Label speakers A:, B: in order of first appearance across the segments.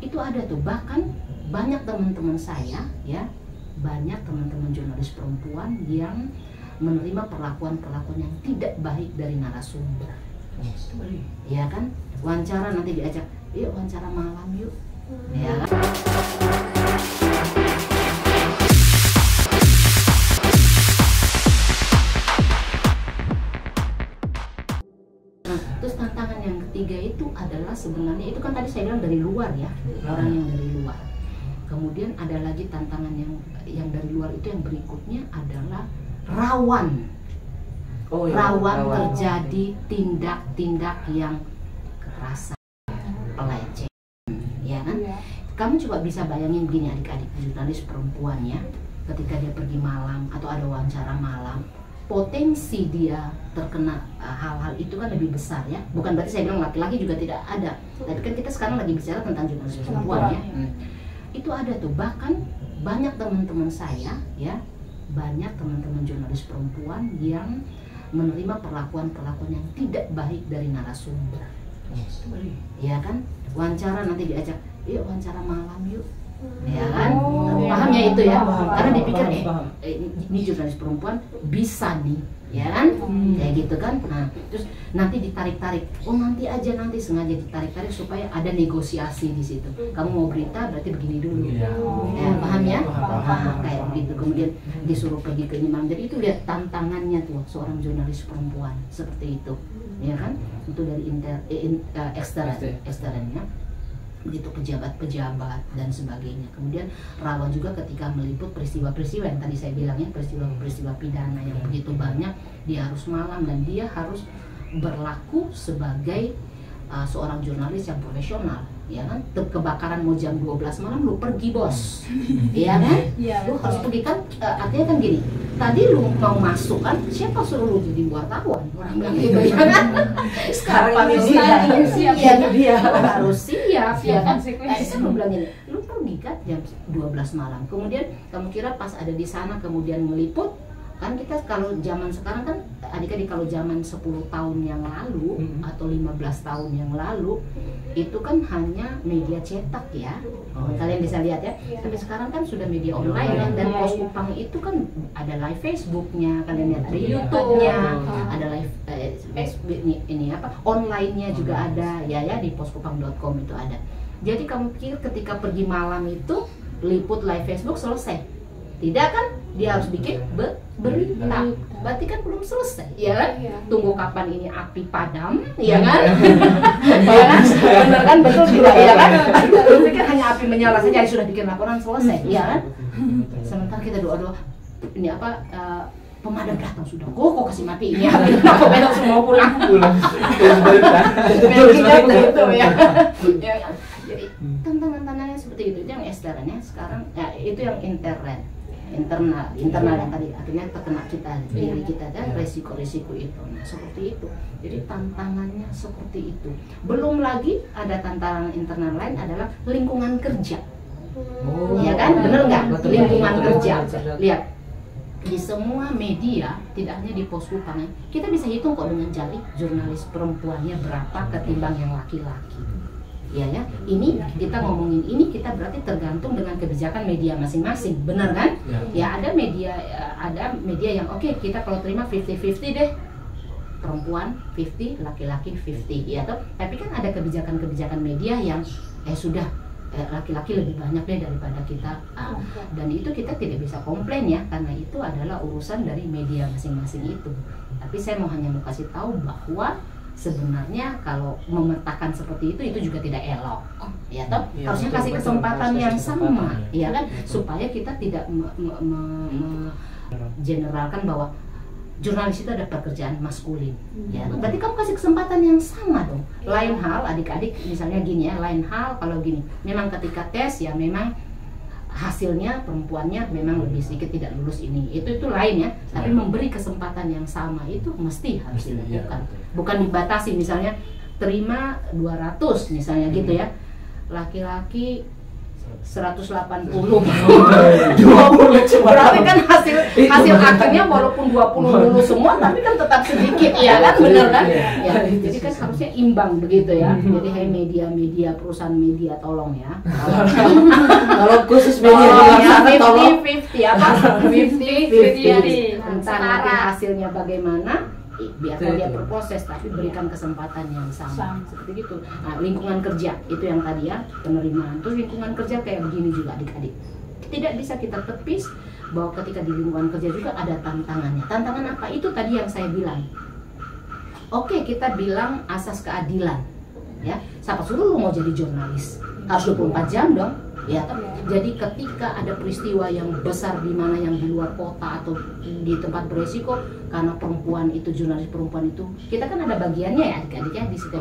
A: Itu ada tuh, bahkan banyak teman-teman saya ya, banyak teman-teman jurnalis perempuan yang menerima perlakuan-perlakuan yang tidak baik dari narasumber. Ya kan, wawancara nanti diajak, yuk wawancara malam yuk, ya kan? Nah, terus tantangan yang ketiga itu adalah sebenarnya itu kan tadi saya bilang dari luar ya, orang yang dari luar. Kemudian ada lagi tantangan yang dari luar itu yang berikutnya adalah rawan. Rawan terjadi tindak-tindak yang kekerasan, pelecehan, ya kan? Kamu coba bisa bayangin begini adik-adik jurnalis perempuan ya, ketika dia pergi malam atau ada wawancara malam, potensi dia terkena hal-hal itu kan lebih besar ya. Bukan berarti saya bilang laki-laki juga tidak ada, tapi kan kita sekarang lagi bicara tentang jurnalis perempuan ya. Itu ada tuh, bahkan banyak teman-teman saya ya, banyak teman-teman jurnalis perempuan yang menerima perlakuan-perlakuan yang tidak baik dari narasumber. Ya kan, wawancara nanti diajak, yuk wawancara malam yuk, ya kan? Pahamnya itu ya, karena dipikir ini jurnalis perempuan bisa nih, ya kan? Kayak gitu kan. Nah, terus nanti ditarik-tarik, nanti aja, nanti sengaja ditarik-tarik supaya ada negosiasi di situ. Kamu mau berita berarti begini dulu, ya, paham ya? Kayak begitu. Kemudian disuruh pergi ke ini malam. Jadi itu lihat tantangannya tuh seorang jurnalis perempuan seperti itu, ya kan? Itu dari eksternalnya. Begitu pejabat-pejabat dan sebagainya. Kemudian rawan juga ketika meliput peristiwa-peristiwa yang tadi saya bilang ya, peristiwa-peristiwa pidana yang begitu banyak. Dia harus malam dan dia harus berlaku sebagai seorang jurnalis yang profesional, ya kan? Kebakaran mau jam 12 malam lu pergi bos, ya kan? Lu harus pergi kan, artinya kan gini, tadi lu mau masuk kan, siapa suruh lu jadi wartawan? Orang bilang gitu ya kan? Sekarang harus siap, ya kan? Saya mau bilang gini, lu pergi kan jam 12 malam, kemudian kamu kira pas ada di sana kemudian meliput, kan kita kalau zaman sekarang kan adik-adik, kalau zaman 10 tahun yang lalu atau 15 tahun yang lalu itu kan hanya media cetak ya, kalian bisa lihat ya. Tapi sekarang kan sudah media online ya, dan Pos Kupang itu kan ada live Facebooknya, kalian lihat ada YouTube-nya, ada live Facebook ini apa online-nya juga ada ya di poskupang.com itu ada. Jadi kamu pikir ketika pergi malam itu liput live Facebook selesai? Tidak kan, dia harus bikin berita, berarti kan belum selesai, ya kan? Tunggu kapan ini api padam, ya kan? Ya kan? Bener kan, betul tidak, ya kan? Lu pikir hanya api menyala saja sudah bikin laporan selesai, ya kan? Sementara kita doa-doa, ini apa, pemadam datang sudah, kok kasih mati ini api, kok besok semua pulang. Gitu ya. Jadi tantangan-tantangannya seperti itu yang eksternalnya sekarang, ya itu yang internal yang tadi akhirnya terkena diri kita dan resiko-resiko itu. Nah seperti itu, jadi tantangannya seperti itu. Belum lagi ada tantangan internal lain adalah lingkungan kerja, ya kan, bener nggak? Lingkungan kerja, lihat di semua media, tidak hanya di Pos Kupang, kita bisa hitung kok dengan jari jurnalis perempuannya berapa ketimbang yang laki-laki. Ya, ini kita ngomongin ini, kita berarti tergantung dengan kebijakan media masing-masing, benar kan? Ya ada media yang oke, kita kalau terima 50-50 deh, perempuan 50, laki-laki 50, ya toh. Tapi kan ada kebijakan-kebijakan media yang sudah laki-laki lebih banyak deh daripada kita, dan itu kita tidak bisa komplain ya, karena itu adalah urusan dari media masing-masing itu. Tapi saya hanya mau kasih tahu bahwa sebenarnya kalau memetakan seperti itu juga tidak elok, ya toh. Harusnya kasih kesempatan yang sama, ya kan, supaya kita tidak generalkan bahwa jurnalis itu ada pekerjaan maskulin, ya. Berarti kamu kasih kesempatan yang sama dong. Lain hal adik-adik, misalnya gini ya, lain hal kalau gini, memang ketika tes ya memang hasilnya perempuannya memang lebih sedikit tidak lulus ini, itu lain ya. Tapi memberi kesempatan yang sama itu mesti harus dilakukan, bukan dibatasi misalnya terima 200 misalnya gitu ya, laki-laki 180 20 berarti kan hasil akhirnya walaupun 20 dulu semua tapi kan tetap sedikit ya kan, benar kan ya, jadi kan harusnya imbang begitu ya. Jadi hai media perusahaan media tolong ya,
B: kalau khusus media di luar sana tolong
A: 50-50 apa 50-50 entah nanti hasilnya bagaimana biarkan dia berproses, tapi berikan kesempatan yang sama. Seperti itu. Nah, lingkungan kerja itu yang tadi ya, penerimaan. Terus lingkungan kerja kayak begini juga adik-adik. Tidak bisa kita tepis bahwa ketika di lingkungan kerja juga ada tantangannya. Tantangan apa? Itu tadi yang saya bilang. Oke, kita bilang asas keadilan. Ya, siapa suruh lu mau jadi jurnalis? Harus 24 jam dong. Ya, jadi ketika ada peristiwa yang besar di mana yang di luar kota atau di tempat beresiko karena perempuan itu, jurnalis perempuan itu, kita kan ada bagiannya ya adik-adiknya di situ.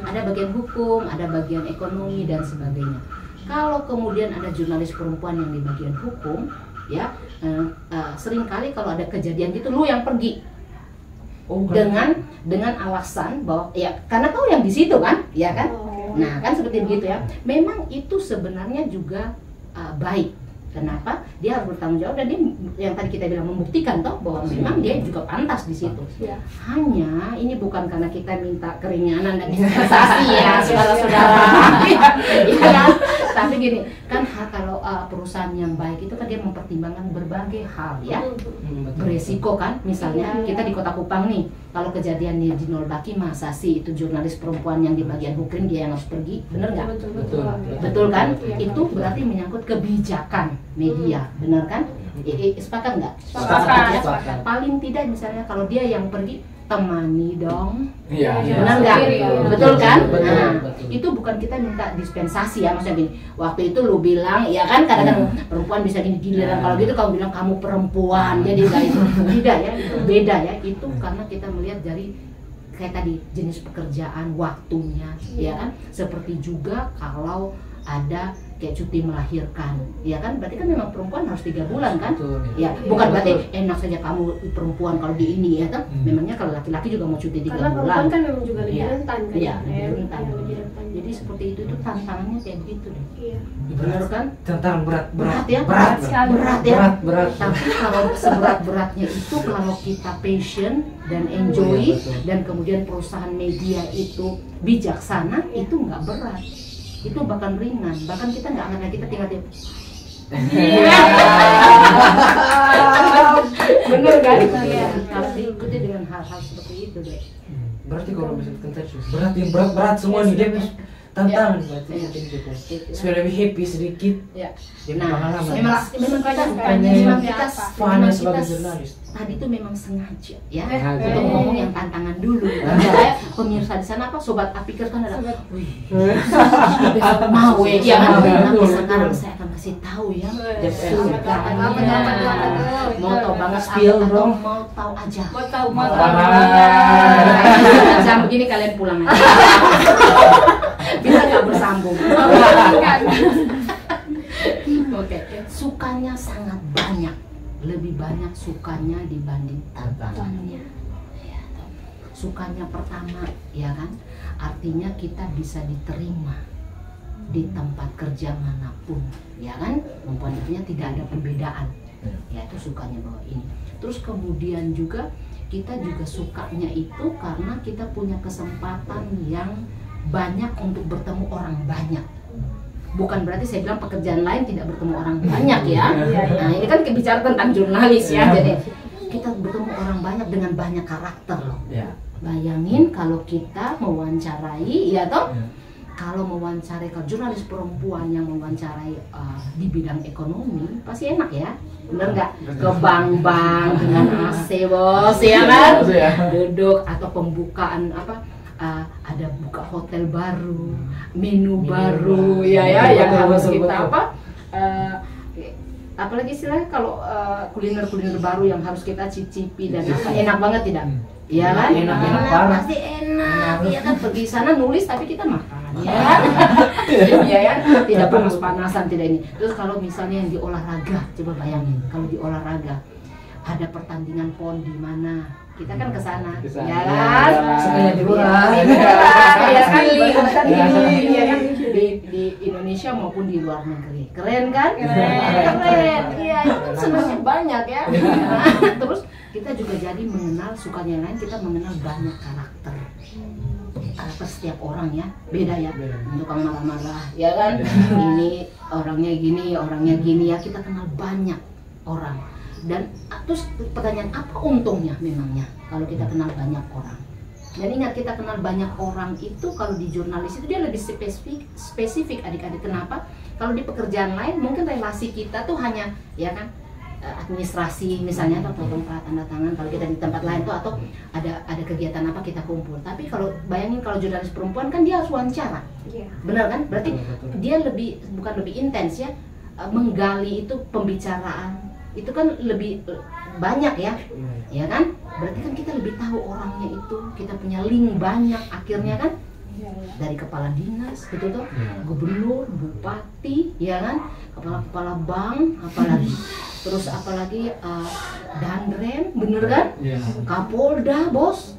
A: Ada bagian hukum, ada bagian ekonomi dan sebagainya. Kalau kemudian ada jurnalis perempuan yang di bagian hukum, ya seringkali kalau ada kejadian gitu lu yang pergi. Dengan alasan bahwa ya karena kau yang di situ kan, ya kan? Nah kan seperti begitu ya. Memang itu sebenarnya juga baik. Kenapa? Dia harus bertanggung jawab dan dia yang tadi kita bilang membuktikan toh bahwa memang dia juga pantas di situ. Hanya ini bukan karena kita minta keringanan dan dispensasi ya saudara-saudara. Ya, tapi gini kan kalau perusahaan yang baik itu kan dia mempertimbangkan berbagai hal ya. Beresiko kan, misalnya kita di Kota Kupang nih, kalau kejadiannya di Nolbaki masa sih itu jurnalis perempuan yang di bagian hukum dia yang harus pergi, bener nggak? Betul kan? Itu berarti menyangkut kebijakan media, benar kan? Sepakat nggak? Sepakat. Paling tidak misalnya kalau dia yang pergi, temani dong, benar nggak? Betul kan? Nah, itu bukan kita minta dispensasi ya, maksudnya gini, waktu itu lu bilang, ya kan kadang-kadang perempuan bisa gini giliran, kalau gitu kamu bilang kamu perempuan, jadi nggak itu, tidak ya, itu beda ya, itu karena kita melihat dari kayak tadi jenis pekerjaan, waktunya, ya kan? Seperti juga kalau ada kayak cuti melahirkan, ya kan? Berarti kan memang perempuan harus 3 bulan kan? Ya, bukan berarti enak saja kamu perempuan kalau di ini ya kan? Memangnya kalau laki-laki juga mau cuti 3 bulan.
C: Karena perempuan kan memang juga lebih rentan kan?
A: Iya, lebih rentan. Jadi seperti itu tantangannya kayak begitu deh. Iya. Benar kan?
B: Tantangan berat
A: ya?
B: Berat ya? Berat.
A: Tapi kalau seberat-beratnya itu kalau kita passion dan enjoy dan kemudian perusahaan media itu bijaksana, itu nggak berat. Itu bahkan ringan, bahkan kita nggak akan kita tinggal di bener kan? Harus diikuti dengan hal-hal seperti itu deh.
B: Berarti kalau bisa berat semua nih dia tantangan berarti supaya lebih happy sedikit.
A: Nah, memang kita
B: sebagai jurnalis
A: tadi itu memang sengaja ya untuk ngomong yang tantangan dulu. Kayak pemirsa di sana apa sobat Apikers kan ada, mau ya kan? Tapi sekarang saya akan kasih tahu ya. Mau tahu banget spill dong, mau tahu aja. Mau tahu jam begini kalian pulang aja. Bisa nggak bersambung? Oke, sukanya sangat banyak. Lebih banyak sukanya dibanding tantangannya. Sukanya pertama, ya kan? Artinya kita bisa diterima di tempat kerja manapun, ya kan? Artinya tidak ada perbedaan. Ya itu sukanya bahwa ini. Terus kemudian juga kita juga sukanya itu karena kita punya kesempatan yang banyak untuk bertemu orang banyak. Bukan berarti saya bilang pekerjaan lain tidak bertemu orang banyak ya. Nah ini kan bicara tentang jurnalis ya. Jadi kita bertemu orang banyak dengan banyak karakter loh. Bayangin kalau kita mewawancarai, ya toh? Kalau mewawancarai kalau jurnalis perempuan yang mewawancarai di bidang ekonomi pasti enak ya. Bener nggak? Ke bank-bank dengan AC bos ya kan? Duduk atau pembukaan apa? Ada buka hotel baru, menu baru, ya yang harus kita apa? Apalagi istilahnya kalau kuliner-kuliner baru yang harus kita cicipi dan apa enak banget tidak? Iya kan?
B: Enak parah.
A: Pasti enak, ya kan? Pergi sana nulis tapi kita makan, ya kan? Iya ya, tidak panas-panasan tidak ini. Terus kalau misalnya yang di olahraga, coba bayangin kalau di olahraga ada pertandingan pon di mana kita kan ke sana,
B: Kesana.
A: ya kan?
B: Sekalian liburan.
A: Ya kan, bahkan
C: Iya.
A: ya kan di Indonesia maupun di luar negeri, keren kan?
C: Keren.
A: Iya itu kan sebenarnya banyak ya. Nah, terus kita juga jadi mengenal sukanya yang lain, kita mengenal banyak karakter setiap orang ya, beda ya.
B: Beda.
A: Tukang marah-marah, ya kan? Ini orangnya gini ya, kita kenal banyak orang. Dan terus pertanyaan apa untungnya memangnya kalau kita kenal banyak orang? Dan ingat, kita kenal banyak orang itu kalau di jurnalis itu dia lebih spesifik adik-adik. Kenapa? Kalau di pekerjaan lain mungkin relasi kita tuh hanya ya kan administrasi misalnya, atau potong tanda tangan kalau kita di tempat lain tuh, atau ada kegiatan apa kita kumpul. Tapi kalau bayangin kalau jurnalis perempuan kan dia harus wawancara,
C: Iya.
A: benar kan? Berarti
B: Betul.
A: dia bukan lebih intens ya, menggali itu pembicaraan itu kan lebih banyak ya, ya kan? Berarti kan kita lebih tahu orangnya itu, kita punya link banyak akhirnya kan,
C: Iya.
A: dari kepala dinas, betul tuh,
B: Iya.
A: gubernur, bupati, ya kan, kepala bank, terus apalagi Danrem, bener kan,
B: Iya.
A: Kapolda, bos,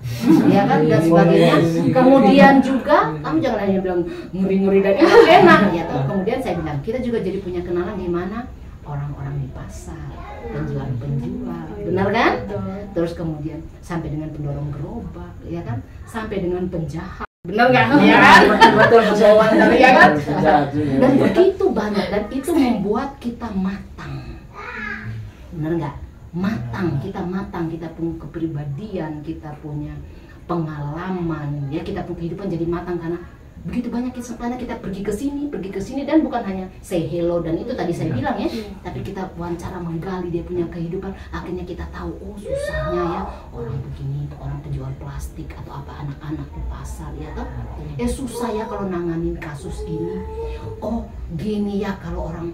A: ya kan, dan sebagainya. Kemudian juga kamu jangan hanya bilang ngeri-ngeri dan enak, ya toh. Kemudian saya bilang kita juga jadi punya kenalan di mana orang-orang di pasar, penjual, benar kan? Terus kemudian sampai dengan pendorong gerobak, ya kan, sampai dengan penjahat, benar nggak? Ya kan?
B: Betul,
A: Wawancara, ya kan? Dan
B: Dan
A: begitu banyak, dan itu membuat kita matang, benar nggak? Matang, kita punya kepribadian, kita punya pengalaman, ya kita punya kehidupan jadi matang karena begitu banyak kesempatan kita pergi ke sini, dan bukan hanya say hello dan itu tadi saya bilang ya, tapi kita wawancara menggali dia punya kehidupan, akhirnya kita tahu oh susahnya ya orang begini, orang penjual plastik atau apa anak-anak di pasar ya toh, susah ya kalau nanganin kasus ini, oh gini ya kalau orang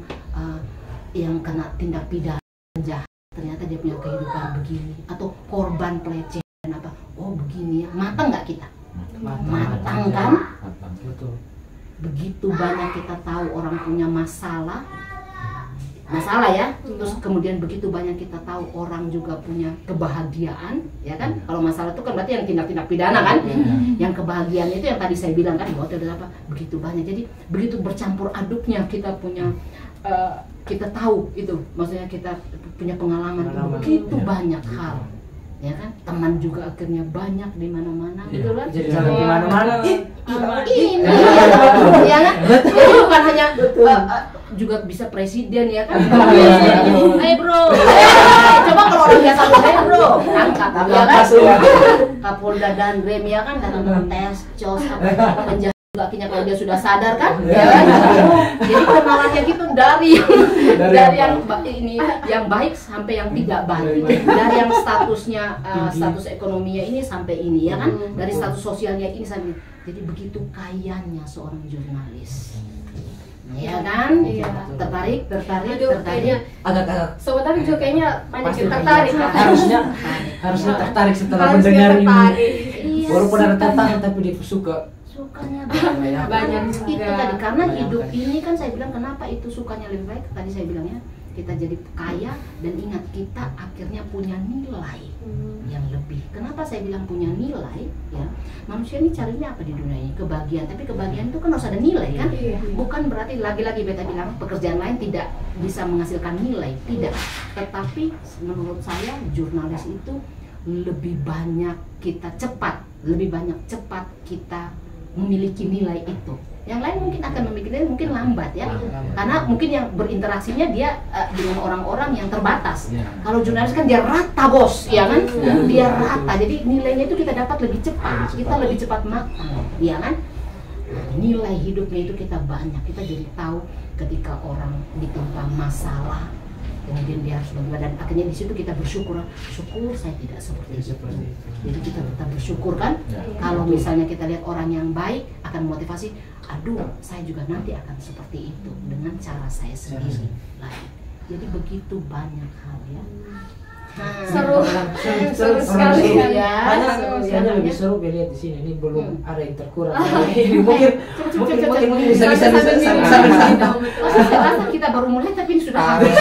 A: yang kena tindak pidana jahat ternyata dia punya kehidupan begini, atau korban pelecehan apa, oh begini ya, matang nggak kita? Matang kan?
B: Betul.
A: Begitu banyak kita tahu orang punya masalah ya, terus kemudian begitu banyak kita tahu orang juga punya kebahagiaan, ya kan? Kalau masalah itu kan berarti yang tindak pidana kan? Yang kebahagiaan itu yang tadi saya bilang kan, bahwa ada apa? Begitu banyak, jadi begitu bercampur aduknya kita punya kita tahu itu, maksudnya kita punya pengalaman begitu banyak hal. Ya kan, teman juga akhirnya banyak di mana-mana, gitu kan?
B: Jadi jangan di mana-mana.
A: Ini ya kan, jadi bukan hanya juga bisa presiden ya kan. Hai bro, coba kalau orang biasa hai bro, angkat ya kan. Kapolda Danrem ya kan, dan tes cos penjahat juga akhirnya kalau dia sudah sadar kan, ya kan. Jadi kenalannya gitu dari yang baik sampai yang tidak baik, dari yang statusnya status ekonominya ini sampai ini ya kan, dari status sosialnya ini sampai, jadi begitu kayanya seorang jurnalis, ya kan?
C: Iya.
A: Tertarik.
C: Aduh, kayaknya
B: Agak
C: sobat tadi juga kayaknya banyak
B: pasti
C: yang tertarik.
B: harusnya tertarik setelah
C: Harusnya
B: mendengar ini.
C: tertarik.
A: Iya,
B: Walaupun ada
A: sukanya.
B: tantangan tapi dia suka.
A: Sukanya
C: Banyak
A: itu
C: juga.
A: tadi, karena
B: Banyak
A: hidup
B: kan.
A: ini kan saya bilang kenapa itu sukanya lebih baik, tadi saya bilangnya kita jadi kaya, dan ingat kita akhirnya punya nilai yang lebih. Kenapa saya bilang punya nilai ya, manusia ini carinya apa di dunia ini? Kebahagiaan, tapi kebahagiaan itu kan harus ada nilai kan.
C: Iya.
A: Bukan berarti lagi-lagi beta bilang pekerjaan lain tidak bisa menghasilkan nilai, tidak. Tetapi menurut saya jurnalis itu lebih banyak kita cepat kita memiliki nilai itu. Yang lain mungkin akan memiliki nilai, mungkin lambat ya, karena mungkin yang berinteraksinya dia dengan orang-orang yang terbatas. Kalau jurnalis kan dia rata bos, ya kan? Dia rata, jadi nilainya itu kita dapat lebih cepat, kita lebih cepat matang, ya kan? Nilai hidupnya itu kita banyak, kita jadi tahu ketika orang ditimpa masalah, kemudian dia harus bagaimana, dan akhirnya di situ kita bersyukur saya tidak seperti itu. Jadi kita tetap bersyukur kan. Kalau misalnya kita lihat orang yang baik akan motivasi, aduh saya juga nanti akan seperti itu dengan cara saya sendiri lain. Jadi begitu banyak hal ya.
C: Seru sekali
A: ya.
B: Hanya lebih seru lihat di sini, ini belum ada yang terkurang. Mungkin bisa sambil.
A: Saya rasa kita baru mulai tapi ini sudah habis.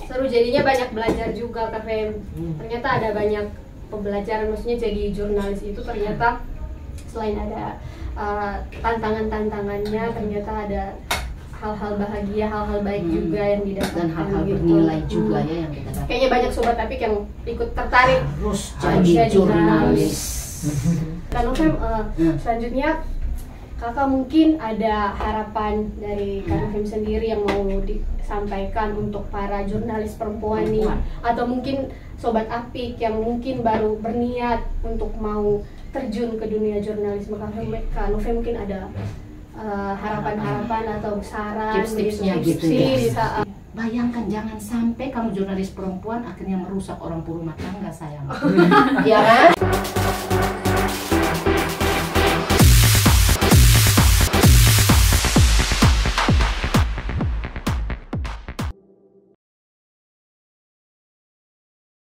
C: Seru, jadi jadinya banyak belajar juga Kak Fem. Ternyata ada banyak pembelajaran, maksudnya jadi jurnalis itu ternyata selain ada tantangan-tantangannya, ternyata ada hal-hal bahagia, hal-hal baik juga yang didapatkan
A: dan hal-hal
C: gitu.
A: bernilai juga ya yang kita dapat.
C: Kayaknya banyak sobat Apik yang ikut tertarik
A: Harus
C: jadi
A: jadi jurnalis.
C: Kan Novem, selanjutnya kakak mungkin ada harapan dari Kak Novem sendiri yang mau disampaikan untuk para jurnalis perempuan nih, atau mungkin sobat Apik yang mungkin baru berniat untuk mau terjun ke dunia jurnalisme. Kak Novem mungkin ada harapan-harapan atau saran,
A: Tips-tipsnya
C: tips-tips
A: gitu ya.
C: di saat
A: Bayangkan jangan sampai kamu jurnalis perempuan akhirnya merusak orang rumah tangga sayang. Ya kan?